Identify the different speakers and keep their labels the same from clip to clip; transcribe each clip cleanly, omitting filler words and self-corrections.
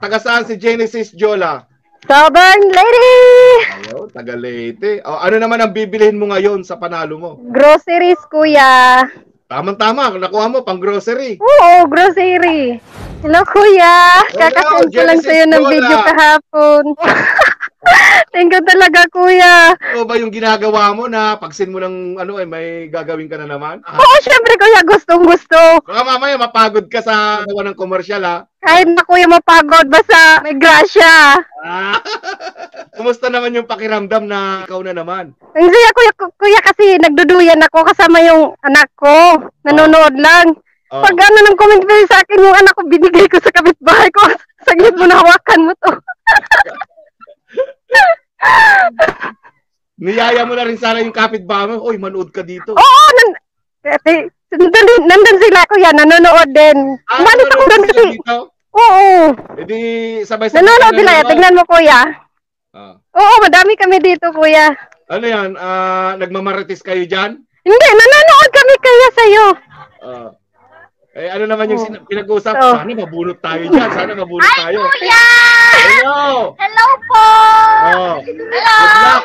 Speaker 1: Taga saan si Genesis Jola?
Speaker 2: Southern Lady!
Speaker 1: Ayaw, taga Leyte. O, ano naman ang bibilihin mo ngayon sa panalo mo?
Speaker 2: Groceries, kuya.
Speaker 1: Tamang-tama, nakuha mo pang grocery.
Speaker 2: Oo, grocery. Hello, kuya.
Speaker 1: Hello,
Speaker 2: Kakasend ko lang
Speaker 1: Genesis
Speaker 2: sa'yo ng
Speaker 1: Jola.
Speaker 2: video kahapon. Thank you talaga, kuya.
Speaker 1: Ano ba yung ginagawa mo na pagsin mo ng ano may gagawin ka na naman?
Speaker 2: Oo, syempre, kuya. Gustong-gusto.
Speaker 1: Baka mamaya mapagod ka sa gawa ng komersyal ha.
Speaker 2: Kahit na, kuya, mapagod. Basta may grasya.
Speaker 1: Ah. Kumusta naman yung pakiramdam na ikaw na naman?
Speaker 2: Ang saya, kuya, kasi nagduduyan ako kasama yung anak ko. Nanonood lang.
Speaker 1: Oh.
Speaker 2: Pag ano ng comment sa akin, yung anak ko, binigay ko sa kapitbahay ko. Saglit mo na hawakan mo to.
Speaker 1: Niyaya mo na rin sana yung kapitbahay mo. Oy, manood ka dito.
Speaker 2: Oo, nandun sila, kuya, nanonood din. Umalis ako doon kasi. Oo.
Speaker 1: E di sabay-sabay.
Speaker 2: Nanonood sila, tignan mo, kuya.
Speaker 1: Ah.
Speaker 2: Oo, madami kami dito, kuya.
Speaker 1: Ano yan? Nagmamarites kayo dyan?
Speaker 2: Hindi, nanonood kami kaya sa'yo.
Speaker 1: Eh, ano naman yung pinag-uusap?
Speaker 2: Oh.
Speaker 1: Sana mabunot tayo dyan. Sana mabunot tayo.
Speaker 3: Kuya!
Speaker 1: Hello!
Speaker 3: Hello po!
Speaker 1: Oh.
Speaker 3: Hello!
Speaker 1: Good luck!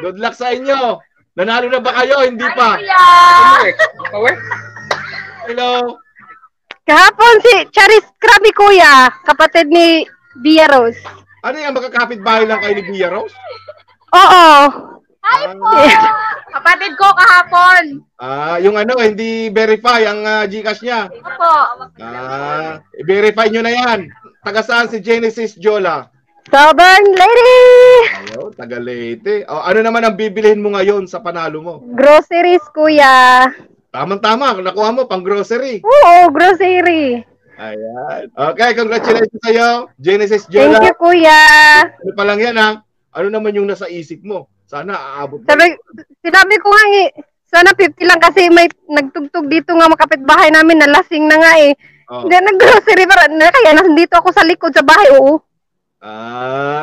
Speaker 1: Good luck sa inyo! Nanalo na ba kayo? Hindi pa.
Speaker 3: Kuya!
Speaker 1: Hello!
Speaker 2: Kahapon si Charis Krabi, kuya. Kapatid ni Bia Rose.
Speaker 1: Ano yan? Magkakapit-bahay lang kayo ni Bia Rose?
Speaker 2: Oo.
Speaker 3: Hi po! Kapatid ko kahapon.
Speaker 1: Yung ano, hindi verify ang Gcash niya.
Speaker 3: Opo.
Speaker 1: I-verify nyo na yan. Taga saan si Genesis Jola?
Speaker 2: Southern Lady!
Speaker 1: Ayaw, taga Leyte. O, ano naman ang bibilihin mo ngayon sa panalo mo?
Speaker 2: Groceries, kuya.
Speaker 1: Tamang-tama, nakuha mo pang grocery.
Speaker 2: Oo, grocery.
Speaker 1: Ayan. Okay, congratulations sa'yo, Genesis Jola.
Speaker 2: Thank you, kuya.
Speaker 1: Ano pa lang yan ha? Ano naman yung nasa isip mo? Sana aabot mo.
Speaker 2: Sinabi ko nga sana 50 lang kasi may nagtugtog dito nga makapit-bahay namin, nalasing na nga eh.
Speaker 1: Oh.
Speaker 2: Hindi, nag-grocery para, kaya nandito ako sa likod sa bahay, oo.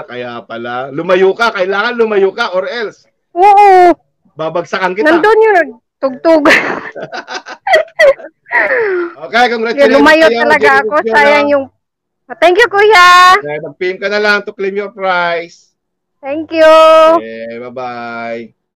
Speaker 1: Kaya pala. Lumayo ka, kailangan lumayo ka or else.
Speaker 2: Oo.
Speaker 1: Babagsakan kita.
Speaker 2: Nandun yun, tugtog.
Speaker 1: Okay, congratulations.
Speaker 2: Lumayo talaga ako, sayang yung... Thank you, kuya.
Speaker 1: Okay, mag-PM ka na lang to claim your prize.
Speaker 2: Thank you.
Speaker 1: Okay, bye-bye.